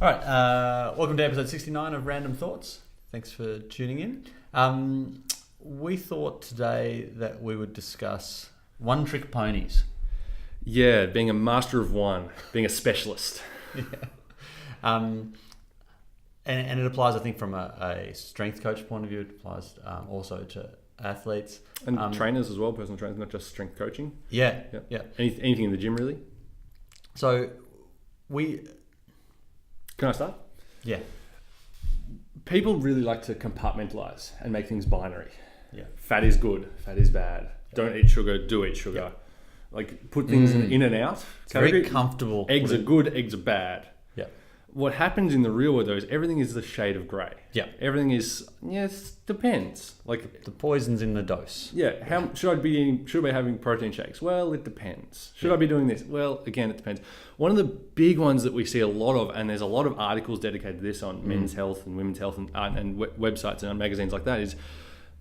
All right, welcome to episode 69 of Random Thoughts. Thanks for tuning in. We thought today that we would discuss one-trick ponies. Yeah, being a master of one, being a specialist. Yeah. And it applies, I think, from a strength coach point of view. It applies also to athletes. And trainers as well, personal trainers, not just strength coaching. Yeah. Anything in the gym, really. So Can I start? Yeah. People really like to compartmentalize and make things binary. Yeah. Fat is good, fat is bad. Don't eat sugar, do eat sugar. Like put things in and out. It's very comfortable. Eggs are good, eggs are bad. Yeah. What happens in the real world though is everything is the shade of grey. Yeah. Everything is, it depends. Like the poison's in the dose. Yeah. How should I be having protein shakes? Well, it depends. Should I be doing this? Well, again, it depends. One of the big ones that we see a lot of, and there's a lot of articles dedicated to this on men's health and women's health and websites and on magazines like that, is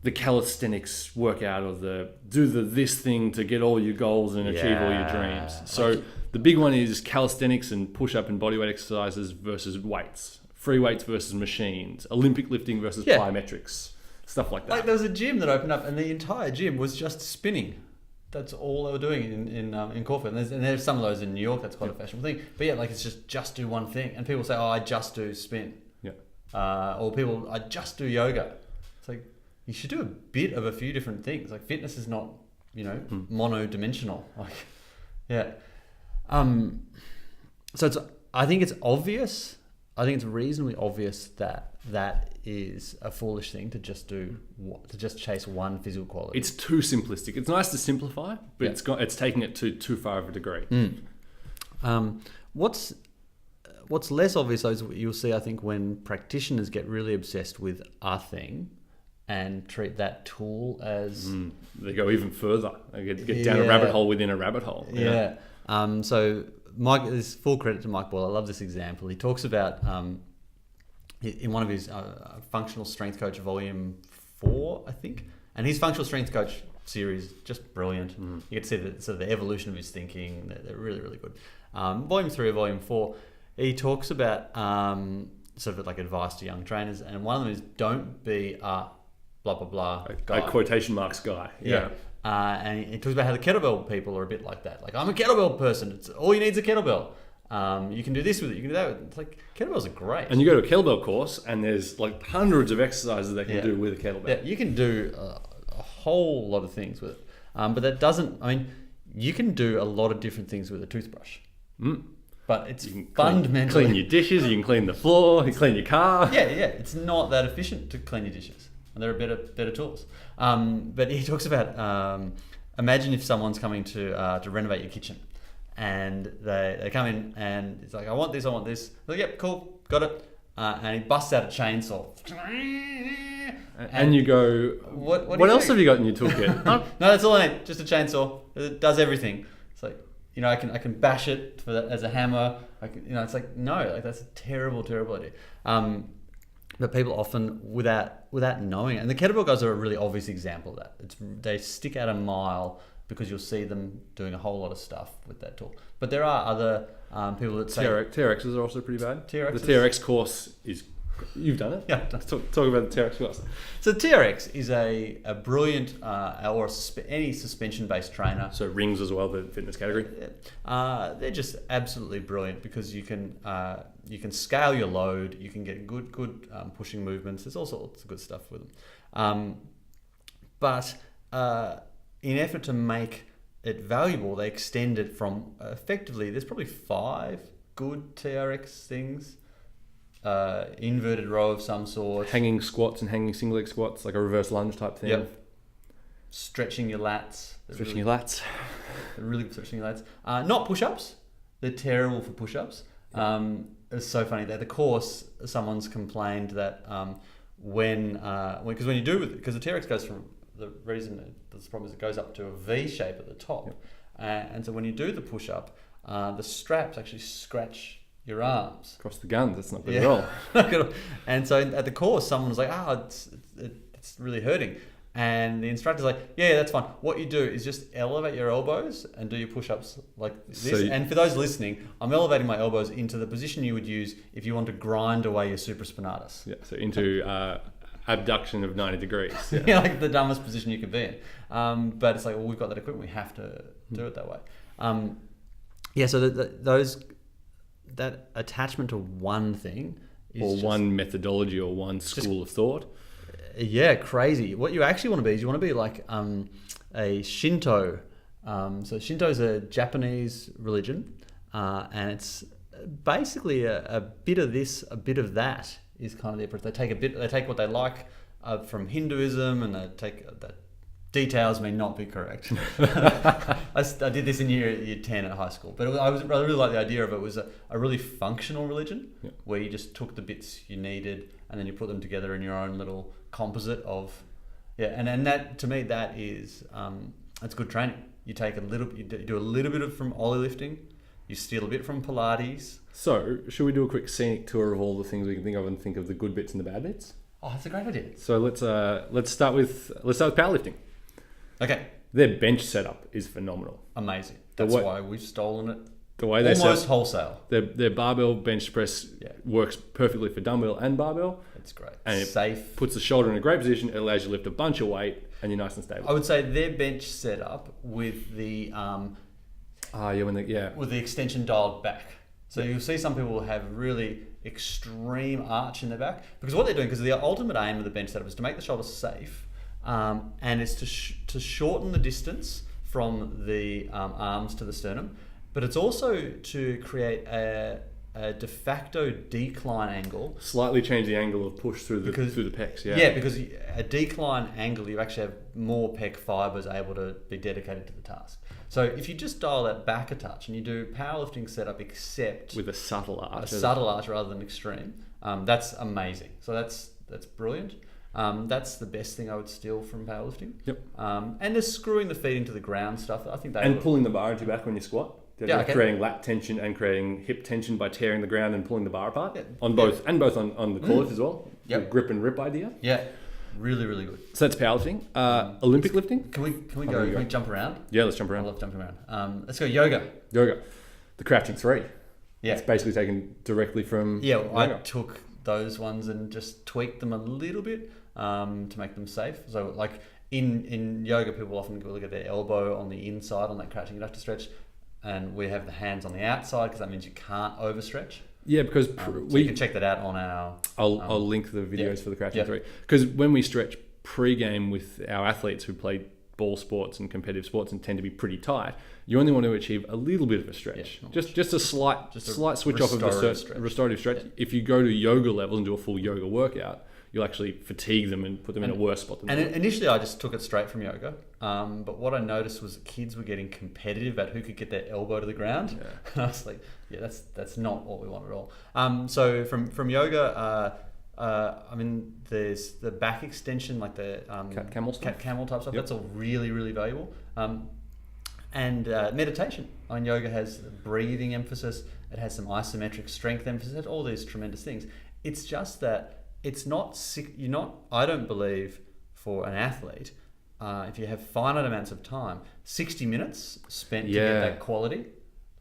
the calisthenics workout, or this thing to get all your goals and achieve all your dreams. So the big one is calisthenics and push-up and bodyweight exercises versus weights, free weights versus machines, Olympic lifting versus plyometrics, stuff like that. Like there was a gym that opened up, and the entire gym was just spinning. That's all they were doing in Corfu. And there's some of those in New York. That's quite a fashionable thing. But yeah, like it's just do one thing. And people say, "Oh, I just do spin." Yeah. Or people, "I just do yoga." It's like you should do a bit of a few different things. Like fitness is not, mono-dimensional. Like, yeah. So I think it's obvious. I think it's reasonably obvious that is a foolish thing to just chase one physical quality. It's too simplistic. It's nice to simplify, but it's taking it to too far of a degree. What's less obvious is what you'll see, I think, when practitioners get really obsessed with a thing and treat that tool as they go even further. They get down a rabbit hole within a rabbit hole. Yeah. So Mike, there's full credit to Mike Boyle. I love this example. He talks about in one of his functional strength coach volume 4, I think, and his functional strength coach series just brilliant. You get to see the evolution of his thinking. They're really, really good. Volume 3 or volume 4, he talks about sort of like advice to young trainers, and one of them is don't be a blah blah blah guy. A quotation marks guy. Yeah. And he talks about how the kettlebell people are a bit like that. Like, I'm a kettlebell person. It's all you need is a kettlebell. You can do this with it. You can do that with it. It's like, kettlebells are great. And you go to a kettlebell course, and there's like hundreds of exercises they can do with a kettlebell. Yeah, you can do a whole lot of things with it. But that doesn't, you can do a lot of different things with a toothbrush. But it's fundamentally... Clean your dishes, you can clean the floor, you can clean your car. Yeah. It's not that efficient to clean your dishes. And there are better tools. But he talks about, imagine if someone's coming to renovate your kitchen, and they come in and it's like, I want this. They're like, yep, cool, got it. And he busts out a chainsaw. And you go, what else have you got in your toolkit? No, that's all I need. Just a chainsaw. It does everything. It's like, I can bash it as a hammer. It's like, no, like that's a terrible, terrible idea. But people often, without knowing it, and the kettlebell guys are a really obvious example of that. They stick out a mile because you'll see them doing a whole lot of stuff with that tool. But there are other people that say... TRXs are also pretty bad. TRXs? The TRX course is... You've done it? Yeah. Let's talk about the TRX course. So TRX is a brilliant, any suspension-based trainer. So rings as well, the fitness category? They're just absolutely brilliant because you can scale your load, you can get good pushing movements. There's all sorts of good stuff with them. But in effort to make it valuable, they extend it from effectively, there's probably 5 good TRX things. Inverted row of some sort. Hanging squats and hanging single leg squats, like a reverse lunge type thing. Yep. Stretching your lats. They're really good stretching your lats. Not push-ups. They're terrible for push-ups. It's so funny that the course, someone's complained that because when you do it, because the TRX goes from the problem is it goes up to a V shape at the top, and so when you do the push-up, the straps actually scratch your arms. Across the guns, that's not good at all. And so at the course, someone was like, it's really hurting. And the instructor's like, yeah, that's fine. What you do is just elevate your elbows and do your push-ups like this. And for those listening, I'm elevating my elbows into the position you would use if you want to grind away your supraspinatus. Yeah, so into abduction of 90 degrees. Yeah. Yeah, like the dumbest position you could be in. But it's like, well, we've got that equipment. We have to do it that way. So that attachment to one thing is one methodology or one school of thought. Yeah, crazy. What you actually want to be is you want to be like a Shinto. So Shinto is a Japanese religion, and it's basically a bit of this, a bit of that is kind of the approach. They take what they like from Hinduism, and they take that. Details may not be correct. I did this in year 10 at high school, but I really like the idea of it. Was a really functional religion where you just took the bits you needed and then you put them together in your own little composite of, and that to me that is that's good training. You take you do a little bit of from ollie lifting, you steal a bit from Pilates. So should we do a quick scenic tour of all the things we can think of and think of the good bits and the bad bits? Oh, that's a great idea. So let's start with powerlifting. Okay. Their bench setup is phenomenal. Amazing. That's why we've stolen it. The way they almost wholesale. Their barbell bench press works perfectly for dumbbell and barbell. It's great. And safe. It puts the shoulder in a great position. It allows you to lift a bunch of weight and you're nice and stable. I would say their bench setup with the with the extension dialed back. So you'll see some people have really extreme arch in their back because what they're doing, because the ultimate aim of the bench setup is to make the shoulder safe. And it's to shorten the distance from the arms to the sternum, but it's also to create a de facto decline angle. Slightly change the angle of push through the pecs. Yeah, because a decline angle, you actually have more pec fibers able to be dedicated to the task. So if you just dial that back a touch and you do powerlifting setup except with a subtle arch, rather than extreme, that's amazing. So that's brilliant. That's the best thing I would steal from powerlifting. Yep. And the screwing the feet into the ground stuff. I think pulling the bar into your back when you squat. Creating lat tension and creating hip tension by tearing the ground and pulling the bar apart on both on the core lift as well. Yep. The grip and rip idea. Yeah. Really, really good. So that's powerlifting. Olympic lifting. Can we jump around? Yeah, let's jump around. I love jumping around. Let's go yoga. The crouching 3. Yeah. It's basically taken directly from yoga. I took those ones and just tweaked them a little bit to make them safe. So like in yoga, people often look at their elbow on the inside on that crouching adductor stretch, and we have the hands on the outside because that means you can't overstretch. Yeah, because you can check that out on our. I'll link the videos for the crouching 3 because when we stretch pre-game with our athletes who play ball sports and competitive sports and tend to be pretty tight, you only want to achieve a little bit of a stretch, just a slight switch off of the restorative stretch. Yeah. If you go to yoga levels and do a full yoga workout, you'll actually fatigue them and put them in a worse spot than initially I just took it straight from yoga, but what I noticed was that kids were getting competitive about who could get their elbow to the ground. Yeah. And I was like, that's not what we want at all. So from yoga, I mean, there's the back extension, like the cat camel type stuff. Yep. That's all really, really valuable. And meditation. I mean, yoga has breathing emphasis. It has some isometric strength emphasis. All these tremendous things. It's just that it's not. I don't believe for an athlete, if you have finite amounts of time, 60 minutes spent to get that quality.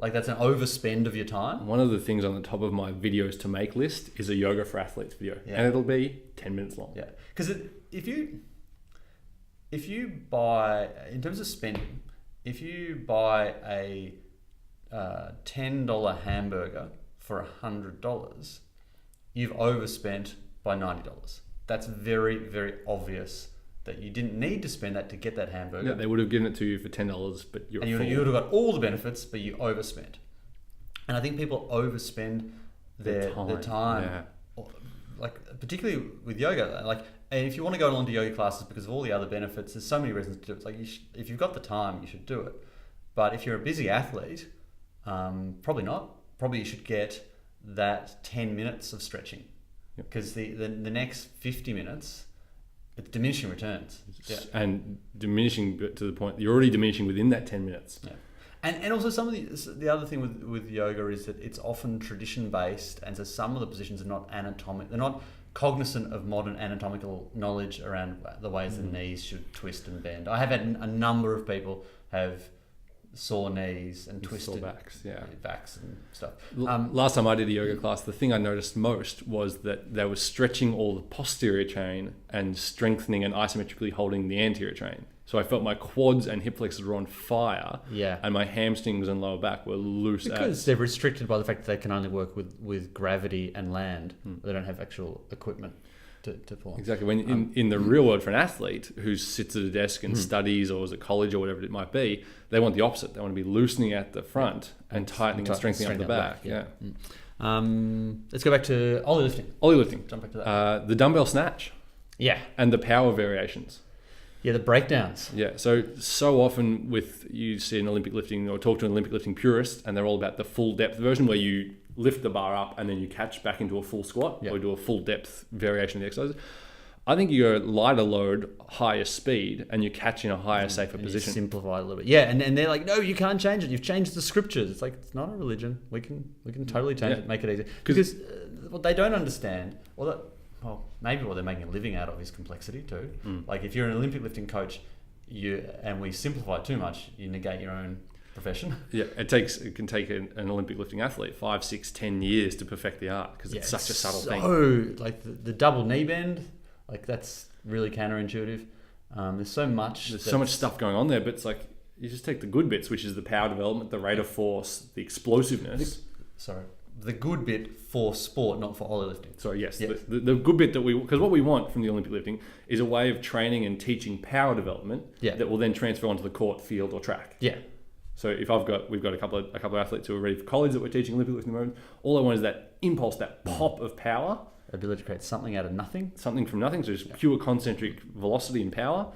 Like that's an overspend of your time. One of the things on the top of my videos to make list is a yoga for athletes video, and it'll be 10 minutes long. Yeah, because if you buy, in terms of spending, if you buy a $10 hamburger for $100, you've overspent by $90. That's very, very obvious that you didn't need to spend that to get that hamburger. Yeah, they would have given it to you for $10, but you would have got all the benefits, but you overspent. And I think people overspend their time. Yeah. Like particularly with yoga, and if you want to go along to yoga classes because of all the other benefits, there's so many reasons to do it. It's like if you've got the time, you should do it. But if you're a busy athlete, probably not. Probably you should get that 10 minutes of stretching, because the next 50 minutes. It's diminishing returns. Yeah. And diminishing to the point, you're already diminishing within that 10 minutes. Yeah. And also some of the other thing with yoga is that it's often tradition based, and so some of the positions are not anatomic. They're not cognizant of modern anatomical knowledge around the ways the knees should twist and bend. I have had a number of people have sore knees and twisted backs, backs and stuff. Last time I did a yoga class, the thing I noticed most was that they were stretching all the posterior chain and strengthening and isometrically holding the anterior chain. So I felt my quads and hip flexors were on fire, and my hamstrings and lower back were loose. Because they're restricted by the fact that they can only work with gravity and land. They don't have actual equipment to pull on. Exactly. When in the real world, for an athlete who sits at a desk and studies or is at college or whatever it might be, they want the opposite. They want to be loosening at the front and tightening and strengthening up the back. Let's go back to ollie lifting. Ollie lifting. Jump back to that. The dumbbell snatch. Yeah. And the power variations. Yeah, the breakdowns. Yeah, so often you see an Olympic lifting or talk to an Olympic lifting purist, and they're all about the full depth version where you lift the bar up and then you catch back into a full squat or do a full depth variation of the exercises. I think you go lighter load, higher speed, and you catch in a higher, safer position. Simplify it a little bit. Yeah, and they're like, no, you can't change it. You've changed the scriptures. It's like, it's not a religion. We can totally change it, make it easier. Because what they don't understand, maybe what they're making a living out of is complexity too. Like if you're an Olympic lifting coach, and we simplify it too much, you negate your own profession. Yeah, it can take an Olympic lifting athlete 5, 6, 10 years to perfect the art because it's such a subtle thing. So like the double knee bend, like that's really counterintuitive. There's so much stuff going on there, but it's like you just take the good bits, which is the power development, the rate of force, the explosiveness. The good bit for sport, not for ollie lifting. Sorry, yes. The good bit because what we want from the Olympic lifting is a way of training and teaching power development that will then transfer onto the court, field, or track. Yeah. So if we've got a couple of athletes who are ready for college that we're teaching Olympic lifting at the moment, all I want is that impulse, that pop of power. Ability to create something out of nothing. Something from nothing, so just pure concentric velocity and power.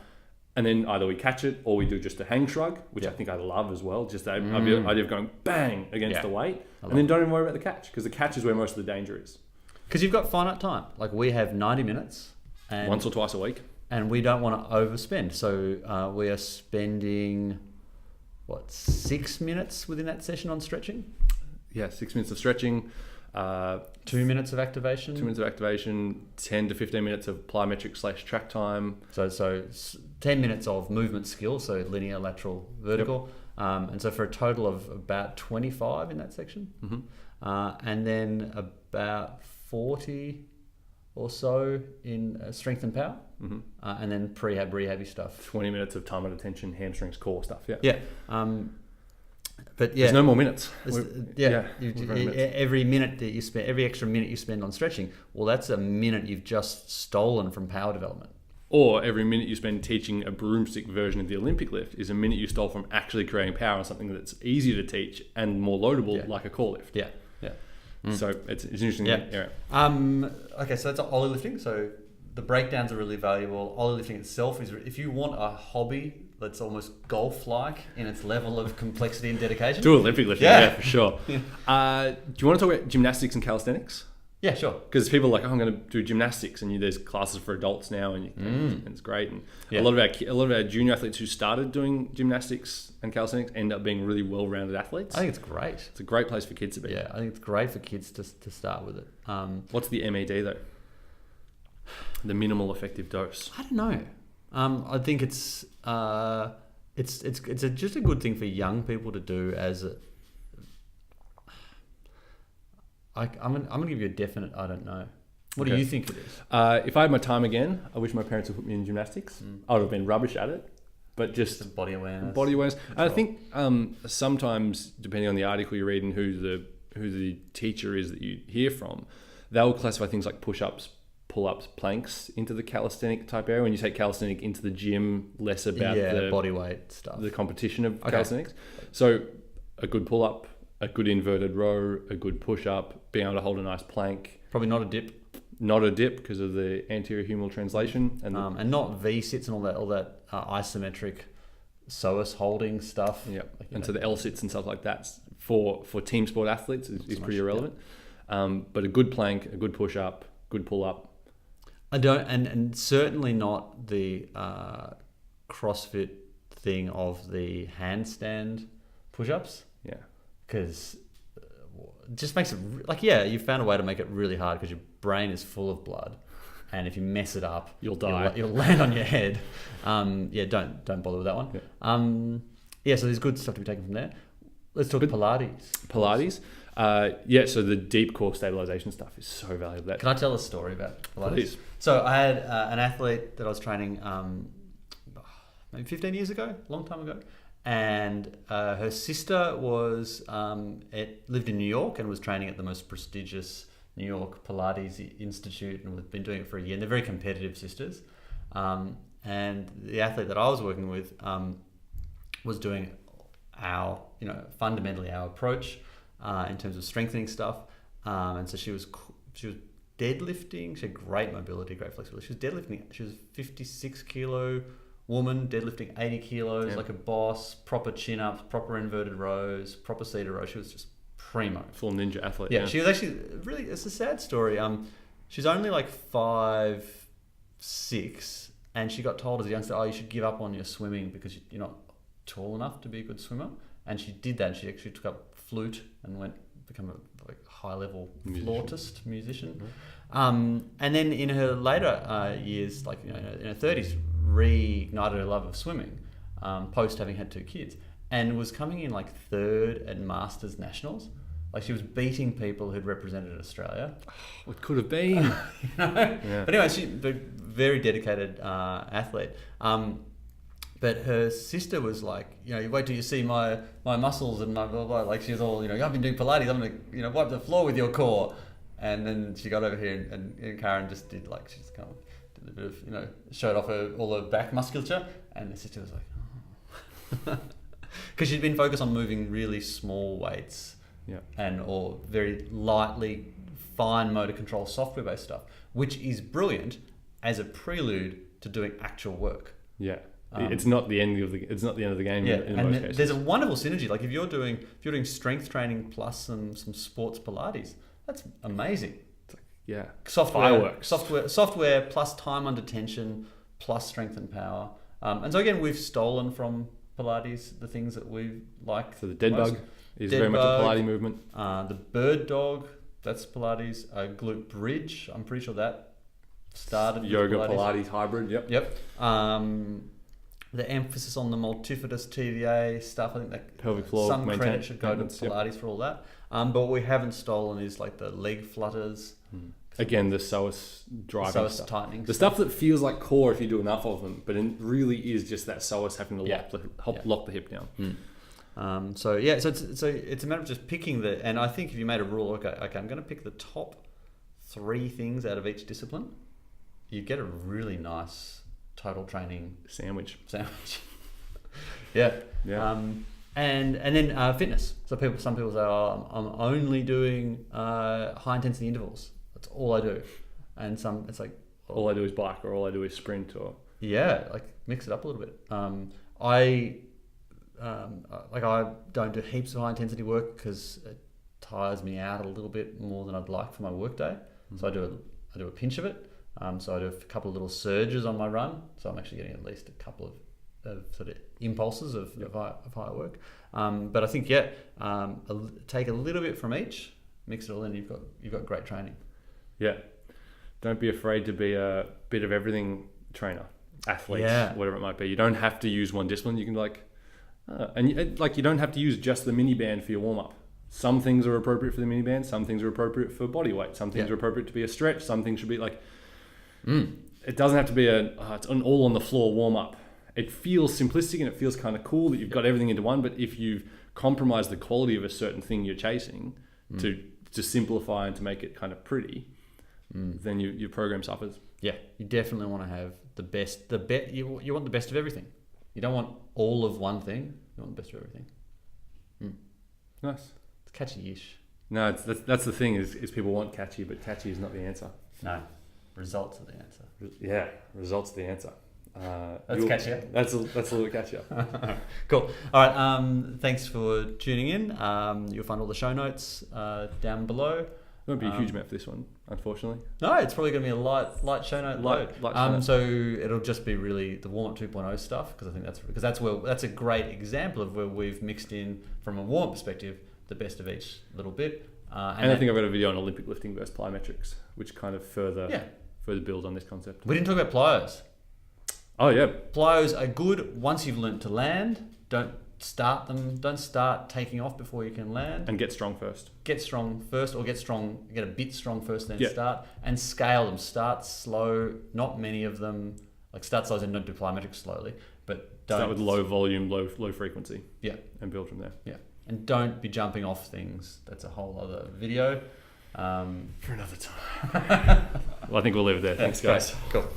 And then either we catch it or we do just a hang shrug, which I think I love as well. Just the idea of going bang against the weight. And then don't even worry about the catch, because the catch is where most of the danger is. Because you've got finite time. Like we have 90 minutes. And once or twice a week. And we don't want to overspend. So we are spending, 6 minutes within that session on stretching? Yeah, 6 minutes of stretching. 2 minutes of activation. 2 minutes of activation, 10 to 15 minutes of plyometrics / track time. So 10 minutes of movement skill, so linear, lateral, vertical. And so for a total of about 25 in that section. And then about 40 or so in strength and power. And then rehabby stuff. 20 minutes of time and attention, hamstrings, core stuff. But there's no more minutes. Every minute that you spend, every extra minute you spend on stretching, well, that's a minute you've just stolen from power development. Or every minute you spend teaching a broomstick version of the Olympic lift is a minute you stole from actually creating power on something that's easier to teach and more loadable, like a core lift. So it's interesting. Okay, so that's ollie lifting. So the breakdowns are really valuable. Ollie lifting itself is, if you want a hobby that's almost golf-like in its level of complexity and dedication. Do Olympic lifting, for sure. Do you want to talk about gymnastics and calisthenics? Yeah, sure. Because people are like, I'm going to do gymnastics, and there's classes for adults now, and it's great. And a lot of our junior athletes who started doing gymnastics and calisthenics end up being really well-rounded athletes. I think it's great. It's a great place for kids to be. Yeah, I think it's great for kids to start with it. What's the MED though? The minimal effective dose. I don't know. I think it's just a good thing for young people to do as a. I'm gonna give you a definite. I don't know. What do you think it is? If I had my time again, I wish my parents would put me in gymnastics. I would have been rubbish at it, but just body awareness. I think sometimes, depending on the article you read and who the teacher is that you hear from, they'll classify things like push-ups, pull-ups, planks into the calisthenic type area. When you take calisthenic into the gym, less about the body weight stuff, the competition of calisthenics. So a good pull-up, a good inverted row, a good push-up, being able to hold a nice plank. Probably not a dip. Not a dip because of the anterior humeral translation. And not V-sits and all that isometric psoas holding stuff. Yeah, so the L-sits and stuff like that for team sport athletes is pretty irrelevant. But a good plank, a good push-up, good pull-up. I don't, and certainly not the CrossFit thing of the handstand push-ups. Yeah. Because it just makes it, you found a way to make it really hard because your brain is full of blood. and if you mess it up, You'll die. You'll land on your head. Don't bother with that one. So there's good stuff to be taken from there. Let's talk Pilates. Pilates. So the deep core stabilization stuff is so valuable. Can I tell a story about Pilates? Please. So I had an athlete that I was training maybe 15 years ago, a long time ago, and her sister lived in New York and was training at the most prestigious New York Pilates Institute, and we've been doing it for a year. And they're very competitive sisters. And the athlete that I was working with was doing fundamentally our approach in terms of strengthening stuff. And so she was deadlifting. She had great mobility, great flexibility. She was deadlifting. She was a 56 kilo woman, deadlifting 80 kilos, like a boss, proper chin ups, proper inverted rows, proper seated rows. She was just primo. Full ninja athlete. Yeah, she was actually really, it's a sad story. She's only like 5'6", and she got told as a youngster, you should give up on your swimming because you're not tall enough to be a good swimmer. And she did that. She actually took up flute and become a high level flautist musician. And then in her later years, in her 30s, reignited her love of swimming post having had 2 kids, and was coming in like 3rd at Masters Nationals. Like she was beating people who'd represented Australia. What could have been? But anyway, she's a very dedicated athlete. But her sister was like, you wait till you see my muscles and my blah, blah, blah. Like she was all, I've been doing Pilates, I'm going to, wipe the floor with your core. And then she got over here and Karen just did she's kind of did a bit of, showed off all her back musculature. And the sister was like, because she'd been focused on moving really small weights or very lightly fine motor control software based stuff, which is brilliant as a prelude to doing actual work. Yeah. It's not the end of the game. Yeah, in and most cases. there's a wonderful synergy. Like if you're doing strength training plus some sports Pilates, that's amazing. Yeah, software plus time under tension plus strength and power. And so again, we've stolen from Pilates the things that we like. So the dead bug is very much a Pilates movement. The bird dog, that's Pilates. Glute bridge, I'm pretty sure that started yoga Pilates hybrid. Yep. The emphasis on the multifidus TVA stuff, I think that pelvic floor some credit should go to Pilates for all that. But what we haven't stolen is like the leg flutters. Again, the psoas driving stuff. Tightening the stuff that feels like core if you do enough of them, but it really is just that psoas having to lock the hip down. So it's a matter of just picking and I think if you made a rule, okay, I'm going to pick the top 3 things out of each discipline, you get a really nice total training sandwich. Yeah. And then fitness. So some people say, I'm only doing high intensity intervals. That's all I do. And it's like all I do is bike, or all I do is sprint, or mix it up a little bit. I don't do heaps of high intensity work because it tires me out a little bit more than I'd like for my work day. So I do a pinch of it. So I do a couple of little surges on my run. So I'm actually getting at least a couple of sort of impulses of higher work. But I think take a little bit from each, mix it all in. You've got great training. Yeah, don't be afraid to be a bit of everything trainer, athlete, whatever it might be. You don't have to use one discipline. You can you don't have to use just the mini band for your warm up. Some things are appropriate for the mini band. Some things are appropriate for body weight. Some things are appropriate to be a stretch. Some things should be it doesn't have to be it's an all on the floor warm up. It feels simplistic and it feels kind of cool that you've got everything into one. But if you've compromised the quality of a certain thing you're chasing to simplify and to make it kind of pretty, then your program suffers. Yeah, you definitely want to have the best. You want the best of everything. You don't want all of one thing. You want the best of everything. Nice. It's catchy-ish. No, that's the thing is people want catchy, but catchy is not the answer. No, results are the answer. Yeah, results are the answer. That's catchier. That's a little bit catchier. Cool. All right. Thanks for tuning in. You'll find all the show notes down below. It won't be a huge amount for this one, unfortunately. No, it's probably going to be a light show note load. So it'll just be really the warm up 2.0 stuff, because I think that's a great example of where we've mixed in from a warm up perspective the best of each little bit. And I think I've got a video on Olympic lifting versus plyometrics, which kind of further further build on this concept. We didn't talk about plyos. Oh yeah, Plyos are good once you've learnt to land. Don't start them. Don't start taking off before you can land. and get strong first. Get strong first, or get a bit strong first, then Yeah. start. And scale them. Start slow. Not many of them. Like start slow and don't do plyometrics slowly. But don't Start with low volume, low frequency. Yeah. And build from there. Yeah. And don't be jumping off things. That's a whole other video. For another time. Well, I think we'll leave it there. Thanks, guys. Cool.